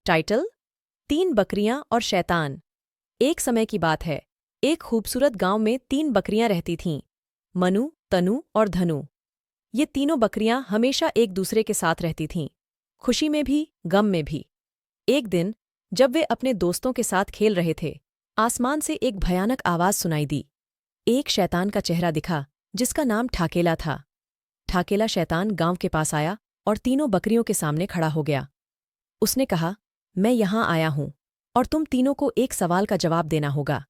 Title: 3 बकरियां और शैतान। एक समय की बात है। एक खूबसूरत गांव में 3 बकरियां रहती थीं, मनु, तनु और धनु। ये तीनों बकरियां हमेशा एक दूसरे के साथ रहती थीं, खुशी में भी, गम में भी। एक दिन जब वे अपने दोस्तों के साथ खेल रहे थे, आसमान से एक भयानक आवाज सुनाई दी। एक शैतान का चेहरा दिखा, जिसका नाम ठाकेला था। ठाकेला शैतान गांव के पास आया और तीनों बकरियों के सामने खड़ा हो गया। उसने कहा, मैं यहां आया हूं और तुम तीनों को एक सवाल का जवाब देना होगा।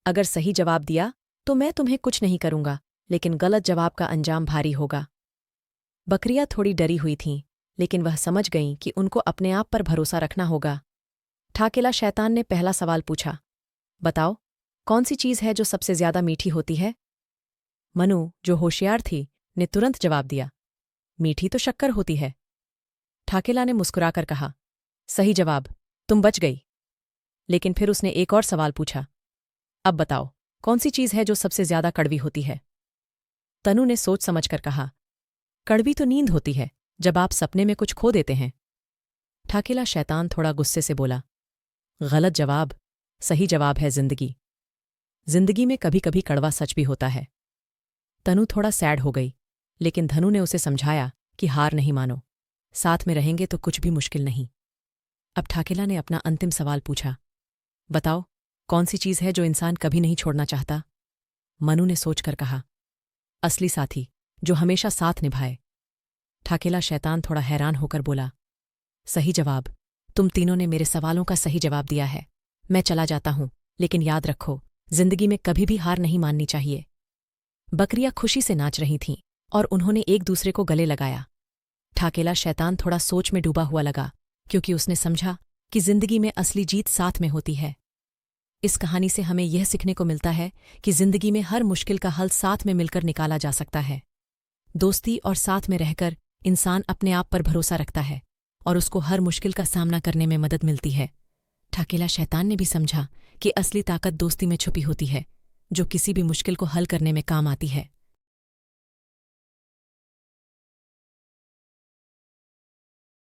अगर सही जवाब दिया तो मैं तुम्हें कुछ नहीं करूंगा, लेकिन गलत जवाब का अंजाम भारी होगा। बकरियां थोड़ी डरी हुई थीं, लेकिन वह समझ गईं कि उनको अपने आप पर भरोसा रखना होगा। ठाकेला शैतान ने पहला सवाल पूछा, बताओ, कौन सी चीज है जो सबसे ज्यादा मीठी होती है? मनु, जो होशियार थी, ने तुरंत जवाब दिया, मीठी तो शक्कर होती है। ठाकेला ने मुस्कुराकर कहा, सही जवाब, तुम बच गई। लेकिन फिर उसने एक और सवाल पूछा, अब बताओ, कौन सी चीज है जो सबसे ज्यादा कड़वी होती है? तनु ने सोच समझकर कहा, कड़वी तो नींद होती है, जब आप सपने में कुछ खो देते हैं। ठाकेला शैतान थोड़ा गुस्से से बोला, गलत जवाब, सही जवाब है जिंदगी। जिंदगी में कभी कभी कड़वा सच भी होता है। तनु थोड़ा सैड हो गई, लेकिन धनु ने उसे समझाया कि हार नहीं मानो, साथ में रहेंगे तो कुछ भी मुश्किल नहीं। अब ठाकेला ने अपना अंतिम सवाल पूछा, बताओ, कौन सी चीज है जो इंसान कभी नहीं छोड़ना चाहता? मनु ने सोचकर कहा, असली साथी, जो हमेशा साथ निभाए। ठाकेला शैतान थोड़ा हैरान होकर बोला, सही जवाब, तुम तीनों ने मेरे सवालों का सही जवाब दिया है। मैं चला जाता हूं, लेकिन याद रखो, जिंदगी में कभी भी हार नहीं माननी चाहिए। बकरियां खुशी से नाच रही थीं और उन्होंने एक दूसरे को गले लगाया। ठाकेला शैतान थोड़ा सोच में डूबा हुआ लगा, क्योंकि उसने समझा कि जिंदगी में असली जीत साथ में होती है। इस कहानी से हमें यह सीखने को मिलता है कि जिंदगी में हर मुश्किल का हल साथ में मिलकर निकाला जा सकता है। दोस्ती और साथ में रहकर इंसान अपने आप पर भरोसा रखता है और उसको हर मुश्किल का सामना करने में मदद मिलती है। ठाकेला शैतान ने भी समझा कि असली ताकत दोस्ती में छुपी होती है, जो किसी भी मुश्किल को हल करने में काम आती है।